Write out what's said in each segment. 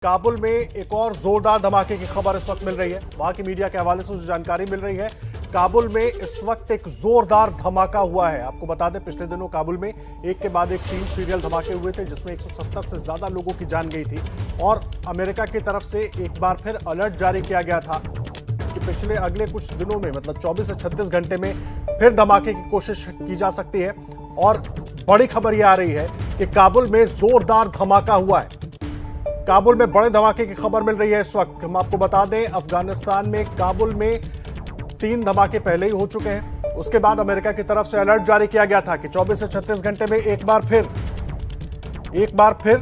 काबुल में एक और जोरदार धमाके की खबर इस वक्त मिल रही है। वहां की मीडिया के हवाले से जो जानकारी मिल रही है, काबुल में इस वक्त एक जोरदार धमाका हुआ है। आपको बता दें, पिछले दिनों काबुल में एक के बाद एक 3 सीरियल धमाके हुए थे, जिसमें 170 से ज्यादा लोगों की जान गई थी। और अमेरिका की तरफ से एक बार फिर अलर्ट जारी किया गया था कि पिछले अगले कुछ दिनों में, मतलब 24 से 36 घंटे में फिर धमाके की कोशिश की जा सकती है। और बड़ी खबर यह आ रही है कि काबुल में जोरदार धमाका हुआ है। काबुल में बड़े धमाके की खबर मिल रही है इस वक्त। हम आपको बता दें, अफगानिस्तान में काबुल में 3 धमाके पहले ही हो चुके हैं। उसके बाद अमेरिका की तरफ से अलर्ट जारी किया गया था कि 24 से 36 घंटे में एक बार फिर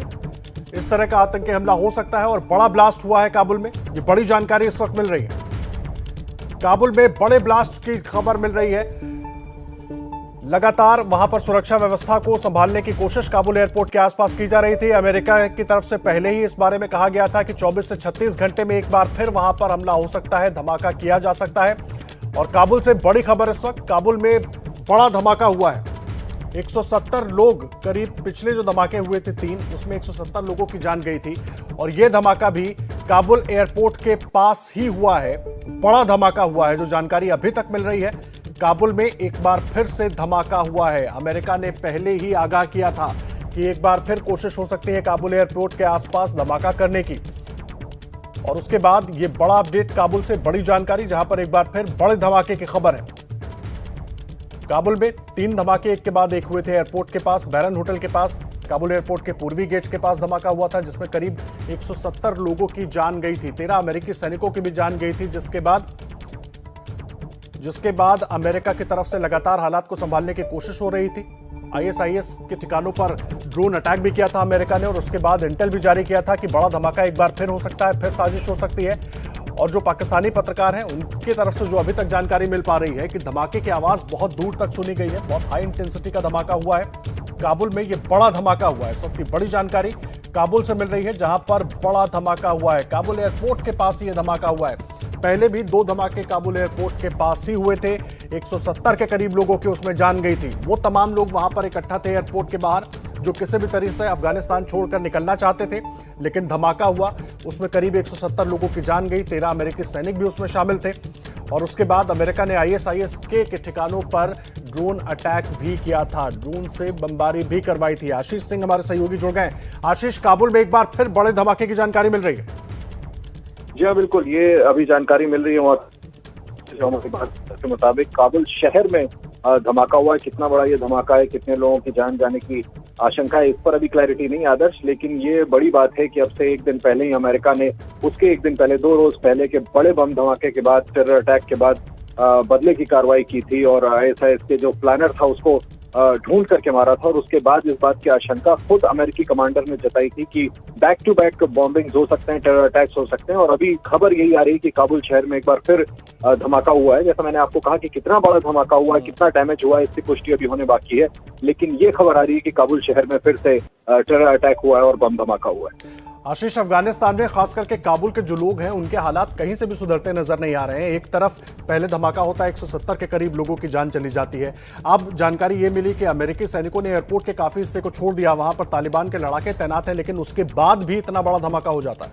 इस तरह का आतंकी हमला हो सकता है और बड़ा ब्लास्ट हुआ है काबुल में। ये बड़ी जानकारी इस वक्त मिल रही है। काबुल में बड़े ब्लास्ट की खबर मिल रही है। लगातार वहां पर सुरक्षा व्यवस्था को संभालने की कोशिश काबुल एयरपोर्ट के आसपास की जा रही थी। अमेरिका की तरफ से पहले ही इस बारे में कहा गया था कि 24 से 36 घंटे में एक बार फिर वहां पर हमला हो सकता है, धमाका किया जा सकता है। और काबुल से बड़ी खबर इस वक्त, काबुल में बड़ा धमाका हुआ है। 170 लोग, करीब पिछले जो धमाके हुए थे 3, उसमें 170 लोगों की जान गई थी। और यह धमाका भी काबुल एयरपोर्ट के पास ही हुआ है। बड़ा धमाका हुआ है, जो जानकारी अभी तक मिल रही है। काबुल में एक बार फिर से धमाका हुआ है। अमेरिका ने पहले ही आगाह किया था कि एक बार फिर कोशिश हो सकती है काबुल एयरपोर्ट के आसपास धमाका करने की। और उसके बाद ये बड़ा अपडेट, काबुल से बड़ी जानकारी, जहां पर एक बार फिर बड़े धमाके की खबर है। काबुल में 3 धमाके एक के बाद एक हुए थे। एयरपोर्ट के पास, बैरन होटल के पास, काबुल एयरपोर्ट के पूर्वी गेट के पास धमाका हुआ था, जिसमें करीब 170 लोगों की जान गई थी। 13 अमेरिकी सैनिकों की भी जान गई थी, जिसके बाद अमेरिका की तरफ से लगातार हालात को संभालने की कोशिश हो रही थी। आईएसआईएस के ठिकानों पर ड्रोन अटैक भी किया था अमेरिका ने। और उसके बाद इंटेल भी जारी किया था कि बड़ा धमाका एक बार फिर हो सकता है, फिर साजिश हो सकती है। और जो पाकिस्तानी पत्रकार हैं, उनकी तरफ से जो अभी तक जानकारी मिल पा रही है कि धमाके की आवाज बहुत दूर तक सुनी गई है। बहुत हाई इंटेंसिटी का धमाका हुआ है काबुल में। यह बड़ा धमाका हुआ है। इस वक्त की बड़ी जानकारी काबुल से मिल रही है, जहां पर बड़ा धमाका हुआ है। काबुल एयरपोर्ट के पास यह धमाका हुआ है। पहले भी 2 धमाके काबुल एयरपोर्ट के पास ही हुए थे। 170 के करीब लोगों की उसमें जान गई थी। वो तमाम लोग वहां पर इकट्ठा थे एयरपोर्ट के बाहर, जो किसी भी तरीके से अफगानिस्तान छोड़कर निकलना चाहते थे। लेकिन धमाका हुआ, उसमें करीब 170 लोगों की जान गई। 13 अमेरिकी सैनिक भी उसमें शामिल थे। और उसके बाद अमेरिका ने आईएसआईएस के ठिकानों पर ड्रोन अटैक भी किया था, ड्रोन से बमबारी भी करवाई थी। आशीष सिंह हमारे सहयोगी जुड़ गए। आशीष, काबुल में एक बार फिर बड़े धमाके की जानकारी मिल रही है। जी हाँ, बिल्कुल, ये अभी जानकारी मिल रही है। और हमारी बात के मुताबिक काबुल शहर में धमाका हुआ है। कितना बड़ा ये धमाका है, कितने लोगों की जान जाने की आशंका है, इस पर अभी क्लैरिटी नहीं है आदर्श। लेकिन ये बड़ी बात है कि अब से एक दिन पहले ही अमेरिका ने, उसके एक दिन पहले, 2 रोज पहले के बड़े बम धमाके के बाद, टेरर अटैक के बाद बदले की कार्रवाई की थी। और आईएसआईएस के जो प्लानर था उसको ढूंढ करके मारा था। और उसके बाद इस बात की आशंका खुद अमेरिकी कमांडर ने जताई थी कि बैक टू बैक बॉम्बिंग हो सकते हैं, टेरर अटैक्स हो सकते हैं। और अभी खबर यही आ रही है कि काबुल शहर में एक बार फिर धमाका हुआ है। जैसा मैंने आपको कहा कि कितना बड़ा धमाका हुआ है, कितना डैमेज हुआ है, इसकी पुष्टि अभी होने बाकी है। लेकिन ये खबर आ रही है कि काबुल शहर में फिर से टेरर अटैक हुआ है और बम धमाका हुआ है। आशीष, अफगानिस्तान में खास करके काबुल के जो लोग हैं, उनके हालात कहीं से भी सुधरते नजर नहीं आ रहे हैं। एक तरफ पहले धमाका होता है, 170 के करीब लोगों की जान चली जाती है। अब जानकारी ये मिली कि अमेरिकी सैनिकों ने एयरपोर्ट के काफी हिस्से को छोड़ दिया। वहां पर तालिबान के लड़ाके तैनात हैं, लेकिन उसके बाद भी इतना बड़ा धमाका हो जाता है।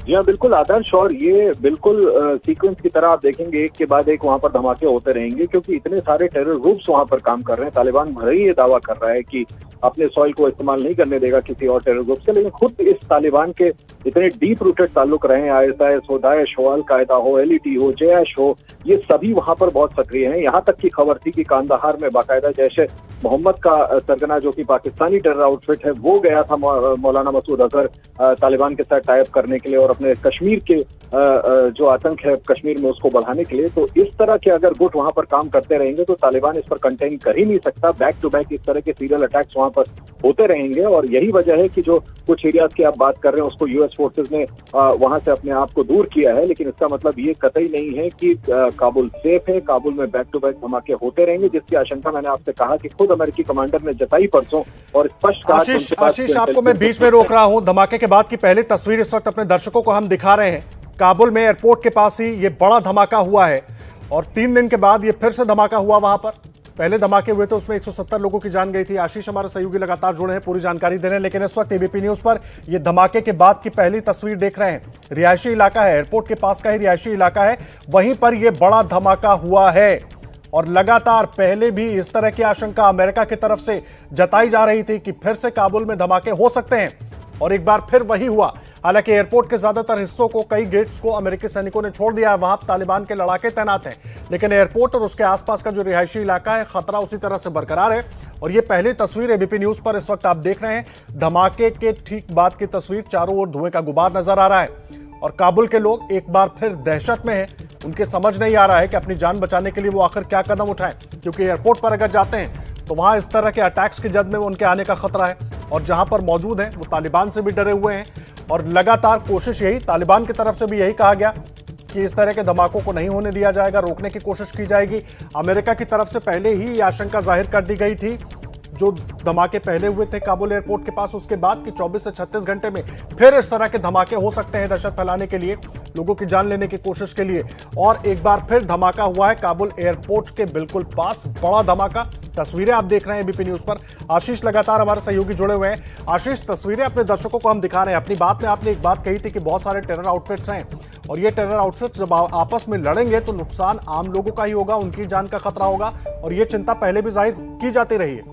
जी हाँ, बिल्कुल आदर्श। और ये बिल्कुल सीक्वेंस की तरह आप देखेंगे, एक के बाद एक वहां पर धमाके होते रहेंगे, क्योंकि इतने सारे टेरर ग्रुप्स वहां पर काम कर रहे हैं। तालिबान भले ही ये दावा कर रहा है कि अपने सॉइल को इस्तेमाल नहीं करने देगा किसी और टेरर ग्रुप से, लेकिन खुद इस तालिबान के इतने डीप रूटेड ताल्लुक रहे हैं। आईएसआईएस हो, दाएश हो, अल कायदा हो, एलईटी हो, जैश हो, ये सभी वहां पर बहुत सक्रिय हैं। यहाँ तक की खबर थी कि कांदाहार में बाकायदा जैश मोहम्मद का सरगना, जो कि पाकिस्तानी टेरर आउटफिट है, वो गया था मौलाना मसूद अजहर तालिबान के साथ टाइप करने के लिए और अपने कश्मीर के जो आतंक है कश्मीर में उसको बढ़ाने के लिए। तो इस तरह के अगर गुट वहां पर काम करते रहेंगे तो तालिबान इस पर कंटेन कर ही नहीं सकता। बैक टू बैक इस तरह के सीरियल अटैक्स वहां पर होते रहेंगे। और यही वजह है कि जो कुछ एरियाज की आप बात कर रहे हैं, उसको यूएस फोर्सेज ने वहां से अपने आप को दूर किया है। लेकिन इसका मतलब ये कतई नहीं है कि काबुल सेफ है। काबुल में बैक टू बैक धमाके होते रहेंगे, जिसकी आशंका मैंने आपसे कहा कि खुद अमेरिकी कमांडर ने जताई परसों और स्पष्ट कहा। आशीष, आपको मैं बीच में रोक रहा हूं। धमाके के बाद की पहली तस्वीर इस वक्त अपने दर्शकों को हम दिखा रहे हैं। काबुल में एयरपोर्ट के पास ही ये बड़ा धमाका हुआ है और 3 दिन के बाद ये फिर से धमाका हुआ वहां पर। पहले धमाके हुए थे उसमें 170 लोगों की जान गई थी। आशीष हमारे सहयोगी लगातार जुड़े हैं, पूरी जानकारी दे रहे हैं, लेकिन इस वक्त एबीपी न्यूज पर यह धमाके के बाद की पहली तस्वीर देख रहे हैं। रिहायशी इलाका है, एयरपोर्ट के पास का ही रिहायशी इलाका है, वहीं पर यह बड़ा धमाका हुआ है। और लगातार पहले भी इस तरह की आशंका अमेरिका की तरफ से जताई जा रही थी कि फिर से काबुल में धमाके हो सकते हैं, और एक बार फिर वही हुआ। हालांकि एयरपोर्ट के ज्यादातर हिस्सों को, कई गेट्स को अमेरिकी सैनिकों ने छोड़ दिया है, वहां तालिबान के लड़ाके तैनात हैं, लेकिन एयरपोर्ट और उसके आसपास का जो रिहायशी इलाका है, खतरा उसी तरह से बरकरार है। और ये पहली तस्वीर एबीपी न्यूज पर इस वक्त आप देख रहे हैं। धमाके के ठीक बाद की तस्वीर, चारों ओर धुएं का गुबार नजर आ रहा है और काबुल के लोग एक बार फिर दहशत में हैं। उनके समझ नहीं आ रहा है कि अपनी जान बचाने के लिए वो आखिर क्या कदम उठाएं, क्योंकि एयरपोर्ट पर अगर जाते हैं तो वहां इस तरह के अटैक्स की जद में उनके आने का खतरा है, और जहां पर मौजूद हैं वो तालिबान से भी डरे हुए हैं। और लगातार कोशिश यही, तालिबान की तरफ से भी यही कहा गया कि इस तरह के धमाकों को नहीं होने दिया जाएगा, रोकने की कोशिश की जाएगी। अमेरिका की तरफ से पहले ही ये आशंका जाहिर कर दी गई थी, जो धमाके पहले हुए थे काबुल एयरपोर्ट के पास, उसके बाद कि 24 से 36 घंटे में फिर इस तरह के धमाके हो सकते हैं, दहशत फैलाने के लिए, लोगों की जान लेने की कोशिश के लिए। और एक बार फिर धमाका हुआ है काबुल एयरपोर्ट के बिल्कुल पास, बड़ा धमाका। तस्वीरें आप देख रहे हैं एबीपी न्यूज पर। आशीष लगातार हमारे सहयोगी जुड़े हुए हैं। आशीष, तस्वीरें अपने दर्शकों को हम दिखा रहे हैं। अपनी बात में आपने एक बात कही थी कि बहुत सारे टेरर आउटफिट्स हैं, और ये टेरर आउटफिट्स जब आपस में लड़ेंगे तो नुकसान आम लोगों का ही होगा, उनकी जान का खतरा होगा, और ये चिंता पहले भी जाहिर की जाती रही है।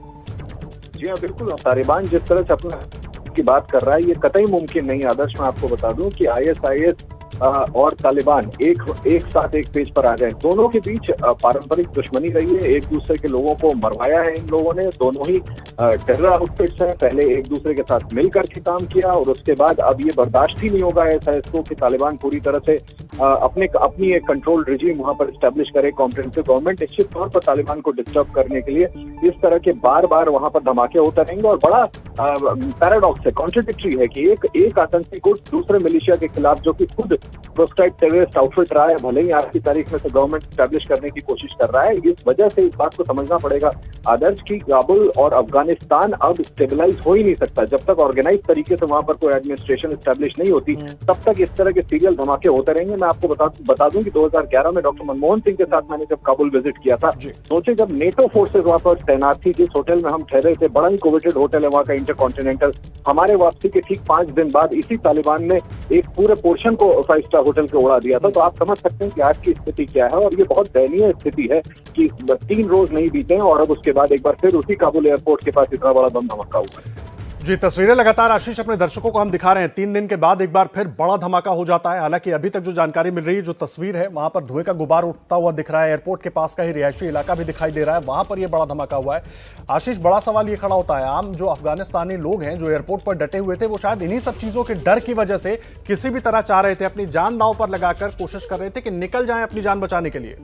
जी हाँ, बिल्कुल। तालिबान जिस तरह से अपना की बात कर रहा है, ये कतई मुमकिन नहीं। आदर्श, मैं आपको बता दूं कि आईएसआईएस और तालिबान एक साथ एक पेज पर आ गए। दोनों के बीच पारंपरिक दुश्मनी रही है, एक दूसरे के लोगों को मरवाया है इन लोगों ने। दोनों ही टेरर आउटफिट्स हैं, पहले एक दूसरे के साथ मिलकर के काम किया, और उसके बाद अब ये बर्दाश्त ही नहीं होगा आईएसआईएस को कि तालिबान पूरी तरह से अपनी एक कंट्रोल रिजीम वहां पर स्टैब्लिश करे, कॉम्प्रिहेंसिव गवर्नमेंट। निश्चित तौर पर तालिबान को डिस्टर्ब करने के लिए इस तरह के बार बार वहां पर धमाके होते रहेंगे। और बड़ा पैराडॉक्स है, कॉन्ट्रडिक्टरी है कि एक आतंकी गुट दूसरे मिलिशिया के खिलाफ, जो कि खुद प्रोस्क्राइब टेररिस्ट आउटफिट रहा है, भले ही आज की तारीख में से गवर्नमेंट स्टैब्लिश करने की कोशिश कर रहा है। इस वजह से इस बात को समझना पड़ेगा आदर्श की काबुल और अफगानिस्तान अब स्टेबलाइज हो ही नहीं सकता जब तक ऑर्गेनाइज तरीके से वहां पर कोई एडमिनिस्ट्रेशन स्टैब्लिश नहीं होती। तब तक इस तरह के सीरियल धमाके होते रहेंगे। मैं आपको बता दूं कि 2011 में डॉक्टर मनमोहन सिंह के साथ मैंने जब काबुल विजिट किया था, सोचे जब नेटो फोर्सेज वहां पर तैनात थी, जिस होटल में हम ठहरे थे, बड़ा ही कोविटेड होटल है वहां का, इंटरकॉन्टिनेंटल, हमारे वापसी के ठीक 5 दिन बाद इसी तालिबान ने एक पूरे पोर्शन को 5 स्टार होटल के उड़ा दिया था। तो आप समझ सकते हैं कि आज की स्थिति क्या है, और ये बहुत दयनीय स्थिति है कि 3 रोज नहीं बीते हैं और अब उसके बाद एक बार फिर उसी काबुल एयरपोर्ट के पास इतना बड़ा बम धमाका हुआ है। जी, तस्वीरें लगातार आशीष अपने दर्शकों को हम दिखा रहे हैं। 3 दिन के बाद एक बार फिर बड़ा धमाका हो जाता है। हालांकि अभी तक जो जानकारी मिल रही है, जो तस्वीर है, वहां पर धुएं का गुबार उठता हुआ दिख रहा है। एयरपोर्ट के पास का ही रिहायशी इलाका भी दिखाई दे रहा है, वहां पर यह बड़ा धमाका हुआ है। आशीष, बड़ा सवाल ये खड़ा होता है, आम जो अफगानिस्तानी लोग हैं जो एयरपोर्ट पर डटे हुए थे, वो शायद इन्हीं सब चीजों के डर की वजह से किसी भी तरह चाह रहे थे, अपनी जान दांव पर लगाकर कोशिश कर रहे थे कि निकल जाएं अपनी जान बचाने के लिए।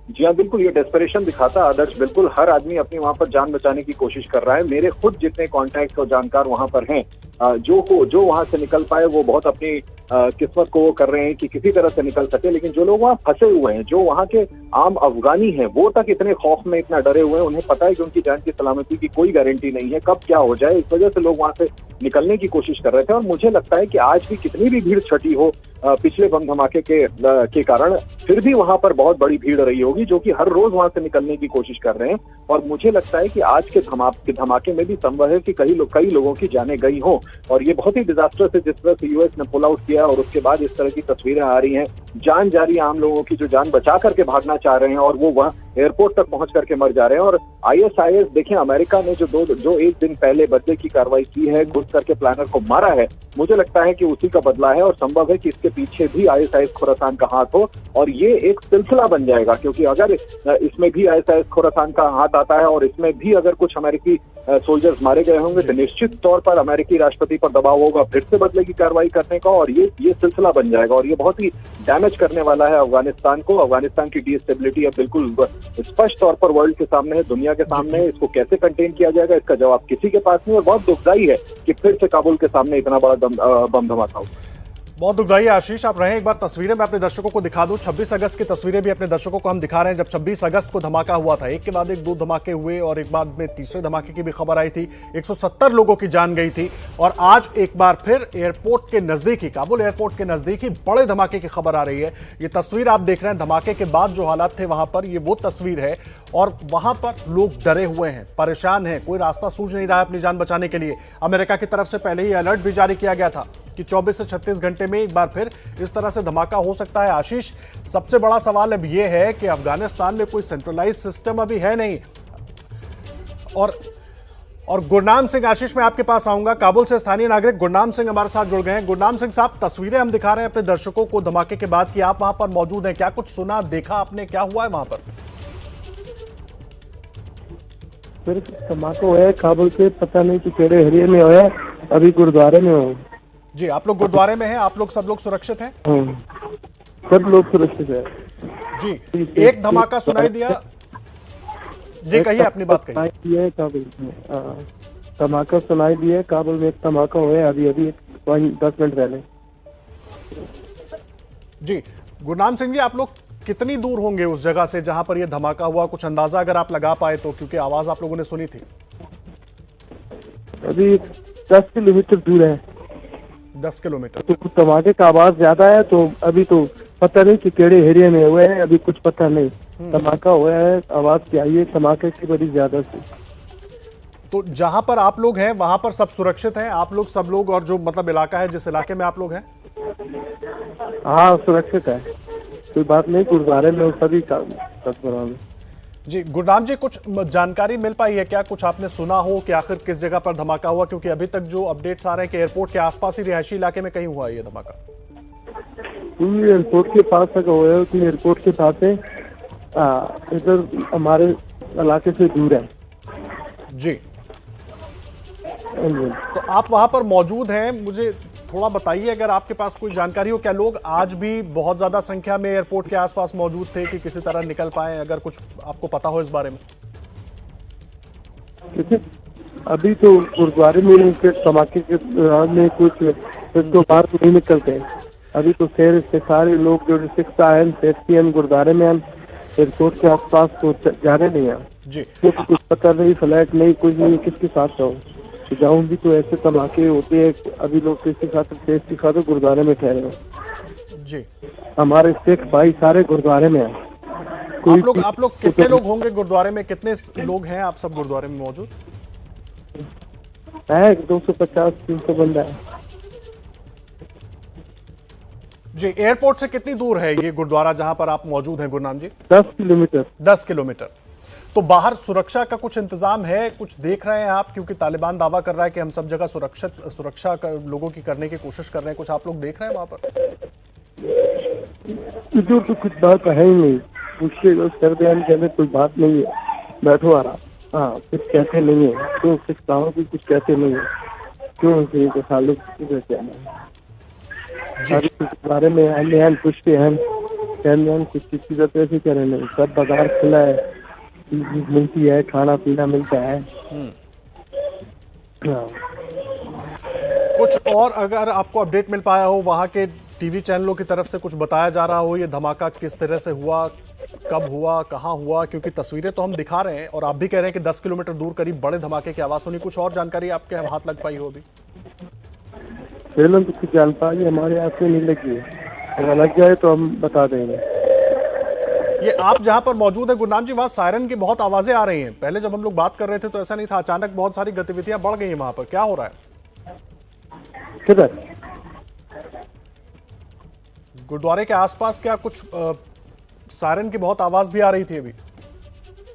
जी हाँ, बिल्कुल, ये डेस्परेशन दिखाता है आदर्श। बिल्कुल हर आदमी अपनी वहां पर जान बचाने की कोशिश कर रहा है। मेरे खुद जितने कॉन्टैक्ट और जानकार वहां पर हैं, जो वहां से निकल पाए वो बहुत अपनी किस्मत को वो कर रहे हैं कि किसी तरह से निकल सके। लेकिन जो लोग वहां फंसे हुए हैं, जो वहां के आम अफगानी हैं, वो तक इतने खौफ में, इतना डरे हुए हैं, उन्हें पता है कि उनकी जान की सलामती की कोई गारंटी नहीं है, कब क्या हो जाए। इस वजह से लोग वहां से निकलने की कोशिश कर रहे थे। और मुझे लगता है कि आज भी कितनी भी भीड़ छटी हो पिछले बम धमाके के कारण, फिर भी वहां पर बहुत बड़ी भीड़ रही होगी जो कि हर रोज वहां से निकलने की कोशिश कर रहे हैं। और मुझे लगता है कि आज के धमाके में भी संभव है कि कई लोगों की जानें गई हों। और ये बहुत ही डिजास्टर से जिस तरह से यूएस ने पुल आउट किया और उसके बाद इस तरह की तस्वीरें आ रही हैं, जान जा रही है आम लोगों की, जो जान बचा करके भागना चाह रहे हैं और वो वहां एयरपोर्ट तक पहुंच करके मर जा रहे हैं। और आईएसआईएस, देखें, अमेरिका ने जो एक दिन पहले बदले की कार्रवाई की है, घुस करके प्लानर को मारा है, मुझे लगता है कि उसी का बदला है। और संभव है कि इसके पीछे भी आईएसआईएस खुरासान का हाथ हो, और ये एक सिलसिला बन जाएगा। क्योंकि अगर इसमें भी आईएसआईएस खुरासान का हाथ आता है और इसमें भी अगर कुछ अमेरिकी सोल्जर्स मारे गए होंगे, तो निश्चित तौर पर अमेरिकी राष्ट्रपति पर दबाव होगा फिर से बदले की कार्रवाई करने का, और ये सिलसिला बन जाएगा। और ये बहुत ही डैमेज करने वाला है अफगानिस्तान को। अफगानिस्तान की डिस्टेबिलिटी अब बिल्कुल स्पष्ट तौर पर वर्ल्ड के सामने है, दुनिया के सामने है। इसको कैसे कंटेन किया जाएगा, इसका जवाब किसी के पास नहीं। और बहुत दुखदाई है कि फिर से काबुल के सामने इतना बड़ा बम धमाका हो। बहुत दुखदाई आशीष, आप रहे एक बार तस्वीरें मैं अपने दर्शकों को दिखा दूं। 26 अगस्त की तस्वीरें भी अपने दर्शकों को हम दिखा रहे हैं, जब 26 अगस्त को धमाका हुआ था। एक के बाद एक दो धमाके हुए और एक बाद में तीसरे धमाके की भी खबर आई थी। 170 लोगों की जान गई थी। और आज एक बार फिर एयरपोर्ट के नजदीक ही, काबुल एयरपोर्ट के नजदीक ही बड़े धमाके की खबर आ रही है। ये तस्वीर आप देख रहे हैं, धमाके के बाद जो हालात थे वहां पर, ये वो तस्वीर है। और वहां पर लोग डरे हुए हैं, परेशान हैं, कोई रास्ता सूझ नहीं रहा है अपनी जान बचाने के लिए। अमेरिका की तरफ से पहले ही अलर्ट भी जारी किया गया था कि 24 से 36 घंटे में एक बार फिर इस तरह से धमाका हो सकता है। आशीष, सबसे बड़ा सवाल अब यह है कि अफगानिस्तान में कोई सेंट्रलाइज सिस्टम अभी है नहीं। और गुरनाम सिंह, आशीष मैं आपके पास आऊंगा। काबुल से स्थानीय नागरिक गुरनाम सिंह हमारे साथ जुड़ गए हैं। गुरनाम सिंह साहब, तस्वीरें हम दिखा रहे हैं अपने दर्शकों को धमाके के बाद की, आप वहां पर मौजूद हैं, क्या कुछ सुना, देखा आपने, क्या हुआ है वहां पर? फिर धमाका हुआ है काबुल से, पता नहीं कि केड़े एरिया में हुआ है। अभी गुरुद्वारे में हूँ जी। आप लोग गुरुद्वारे में हैं, आप लोग सब लोग सुरक्षित हैं? सब लोग सुरक्षित है जी। एक धमाका सुनाई दिया जी, कहिए अपनी बात कहिए। काबुल में धमाका सुनाई दिया, काबुल में एक धमाका हुआ है अभी 10 मिनट पहले। जी गुरनाम सिंह जी, आप लोग कितनी दूर होंगे उस जगह से जहां पर यह धमाका हुआ? कुछ अंदाजा अगर आप लगा पाए तो, क्योंकि आवाज आप लोगों ने सुनी थी। अभी 10 किलोमीटर दूर है। 10 किलोमीटर। तो धमाके का आवाज ज्यादा है, तो अभी तो पता नहीं कि केड़े एरिया में हुए हैं, अभी कुछ पता नहीं। धमाका हुआ है, आवाज क्या आई है धमाके की बड़ी ज्यादा सी। तो जहां पर आप लोग हैं वहां पर सब सुरक्षित हैं आप लोग, सब लोग? और जो मतलब इलाका है, जिस इलाके में आप लोग हैं? हाँ सुरक्षित है, कोई बात नहीं। गुरुद्वारे में सभी का जी। गुरनाम जी, कुछ जानकारी मिल पाई है क्या? कुछ आपने सुना हो कि आखिर किस जगह पर धमाका हुआ? क्योंकि अभी तक जो अपडेट्स आ रहे हैं कि एयरपोर्ट के आसपास ही रिहायशी इलाके में कहीं हुआ है ये धमाका। एयरपोर्ट के पास तक हुआ है, एयरपोर्ट के पास है, इधर हमारे इलाके से दूर है जी। तो आप वहां पर मौजूद हैं, मुझे थोड़ा बताइए अगर आपके पास कोई जानकारी हो। क्या लोग आज भी बहुत ज्यादा संख्या में एयरपोर्ट के आसपास मौजूद थे कि किसी तरह निकल पाए? अगर कुछ आपको पता हो इस बारे में। अभी तो गुरुद्वारे में धमाके के दौरान में कुछ तो बाहर नहीं निकलते। अभी तो शहर से सारे लोग जो शिक्षा है, सेफ्टी है, गुरुद्वारे में हम एयरपोर्ट के आसपास तो जा रहे नहीं है जी। कुछ पता नहीं, फ्लैट नहीं, कुछ नहीं, किसके साथ जाऊँ? जाऊँ भी तो ऐसे धमाके होते हैं। अभी लोग किसके साथ सेफ्टी खाते गुरुद्वारे में ठहरे हैं जी। हमारे सिख भाई सारे गुरुद्वारे में हैं। आप लोग कितने लोग होंगे गुरुद्वारे में? कितने लोग हैं आप सब गुरुद्वारे में मौजूद? है 250-300 बंदा है जी। एयरपोर्ट से कितनी दूर है ये गुरुद्वारा जहां पर आप मौजूद हैं गुरनाम जी? 10 किलोमीटर। 10 किलोमीटर। तो बाहर सुरक्षा का कुछ इंतजाम है, कुछ देख रहे हैं आप? क्योंकि तालिबान दावा कर रहा है कि हम सब जगह सुरक्षा लोगों की करने की कोशिश कर रहे हैं, कुछ आप लोग देख रहे हैं वहां पर? जो तो कुछ बात है ही नहीं, उसके सर्दियान के अंदर कोई बात नहीं है। बैठो आराम। हाँ, कुछ कहते नहीं है तो कुछ गाँव भी कुछ कहते नहीं है, क्यों उनके सालों के बारे में हम पूछते हैं, कुछ किसी का पैसे कह रहे नहीं, सब बाजार खुला है, मिलती है, खाना पीना मिलता है। कुछ और अगर आपको अपडेट मिल पाया हो, वहां के टीवी चैनलों की तरफ से कुछ बताया जा रहा हो, ये धमाका किस तरह से हुआ, कब हुआ, कहां हुआ? क्योंकि तस्वीरें तो हम दिखा रहे हैं और आप भी कह रहे हैं कि 10 किलोमीटर दूर करीब बड़े धमाके की आवाज सुनी। कुछ और जानकारी आपके हाथ लग पाई हो अभी? फिलहाल तो कुछ जानकारी हमारे हाथ में नहीं लगी है, अगर लग जाए तो हम बता देंगे। ये आप जहां पर मौजूद है गुरनाम जी, वहां सायरन की बहुत आवाजें आ रही हैं। पहले जब हम लोग बात कर रहे थे तो ऐसा नहीं था, अचानक बहुत सारी गतिविधियां बढ़ गई हैं वहां पर, क्या हो रहा है? किधर? गुरुद्वारे के आसपास क्या कुछ सायरन की बहुत आवाज भी आ रही थी अभी?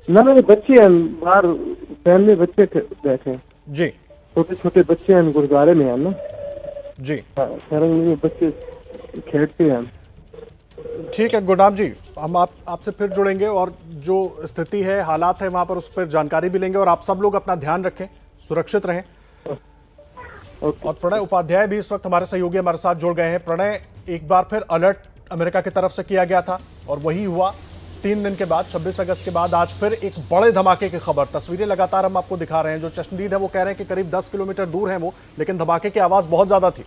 ना बच्चे हैं बाहर, फैमिली बच्चे बैठे हैं जी। छोटे छोटे बच्चे हैं गुरुद्वारे में है ना जी। सायरन में बच्चे खेलते हैं। ठीक है गुरनाम जी, हम आपसे फिर जुड़ेंगे और जो स्थिति है, हालात है वहां पर, उस पर जानकारी भी लेंगे। और आप सब लोग अपना ध्यान रखें, सुरक्षित रहें। और प्रणय उपाध्याय भी इस वक्त हमारे सहयोगी हमारे साथ जुड़ गए हैं। प्रणय, एक बार फिर अलर्ट अमेरिका की तरफ से किया गया था और वही हुआ 3 दिन के बाद, 26 अगस्त के बाद आज फिर एक बड़े धमाके की खबर। तस्वीरें लगातार हम आपको दिखा रहे हैं। जो चश्मदीद है वो कह रहे हैं कि करीब 10 किलोमीटर दूर है वो, लेकिन धमाके की आवाज बहुत ज्यादा थी।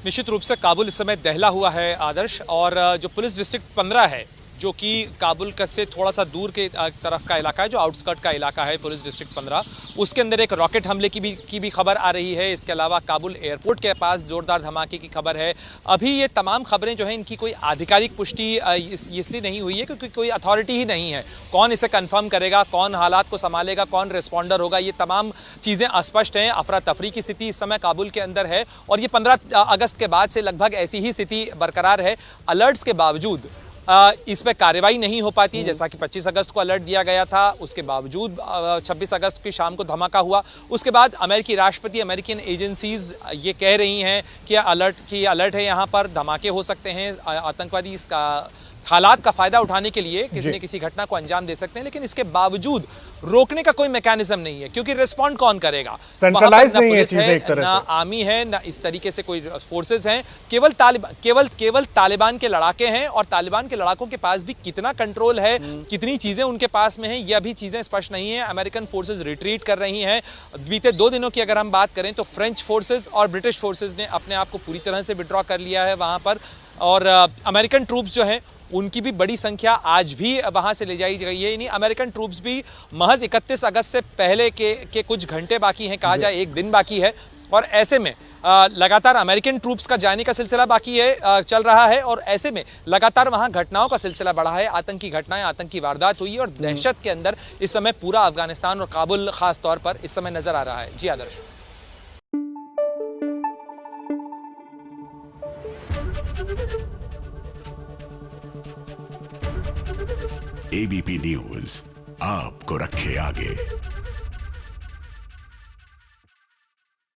निश्चित रूप से काबुल इस समय दहला हुआ है आदर्श, और जो पुलिस डिस्ट्रिक्ट 15 है जो कि काबुल का से थोड़ा सा दूर के तरफ का इलाका है, जो आउटस्कर्ट का इलाका है पुलिस डिस्ट्रिक्ट 15, उसके अंदर एक रॉकेट हमले की भी खबर आ रही है। इसके अलावा काबुल एयरपोर्ट के पास जोरदार धमाके की खबर है। अभी ये तमाम खबरें जो हैं इनकी कोई आधिकारिक पुष्टि इसलिए नहीं हुई है क्योंकि कोई अथॉरिटी ही नहीं है। कौन इसे कंफर्म करेगा, कौन हालात को संभालेगा, कौन रिस्पॉन्डर होगा, ये तमाम चीज़ें अस्पष्ट हैं। अफरा तफरी की स्थिति इस समय काबुल के अंदर है और ये 15 अगस्त के बाद से लगभग ऐसी ही स्थिति बरकरार है। अलर्ट्स के बावजूद इस पर कार्रवाई नहीं हो पाती। जैसा कि 25 अगस्त को अलर्ट दिया गया था, उसके बावजूद 26 अगस्त की शाम को धमाका हुआ। उसके बाद अमेरिकी राष्ट्रपति, अमेरिकन एजेंसीज ये कह रही हैं कि अलर्ट है, यहाँ पर धमाके हो सकते हैं, आतंकवादी इसका हालात का फायदा उठाने के लिए किसी न किसी घटना को अंजाम दे सकते हैं, लेकिन इसके बावजूद रोकने का कोई मैकेनिज्म नहीं है क्योंकि रिस्पॉन्ड कौन करेगा? सेंट्रलाइज नहीं है चीजें एक तरह से, ना आर्मी है ना इस तरीके से कोई फोर्सेस हैं, केवल तालिबान के लड़ाके हैं और तालिबान के लड़ाकों के पास भी कितना कंट्रोल है, कितनी चीजें उनके पास में है, ये अभी चीजें स्पष्ट नहीं है। अमेरिकन फोर्सेस रिट्रीट कर रही हैं। बीते 2 दिनों की अगर हम बात करें तो फ्रेंच फोर्सेस और ब्रिटिश फोर्सेस ने अपने आप को पूरी तरह से विड्रॉ कर लिया है वहां पर, और अमेरिकन ट्रूप्स जो हैं उनकी भी बड़ी संख्या आज भी वहां से ले जाई गई है। यानी अमेरिकन ट्रूप्स भी महज 31 अगस्त से पहले के कुछ घंटे बाकी हैं, कहा जाए 1 दिन बाकी है, और ऐसे में लगातार अमेरिकन ट्रूप्स का जाने का सिलसिला बाकी है, चल रहा है, और ऐसे में लगातार वहां घटनाओं का सिलसिला बढ़ा है। आतंकी घटनाएं, आतंकी वारदात हुई है और दहशत के अंदर इस समय पूरा अफगानिस्तान और काबुल खास तौर पर इस समय नजर आ रहा है। जी आदर्श। एबीपी न्यूज आपको रखे आगे।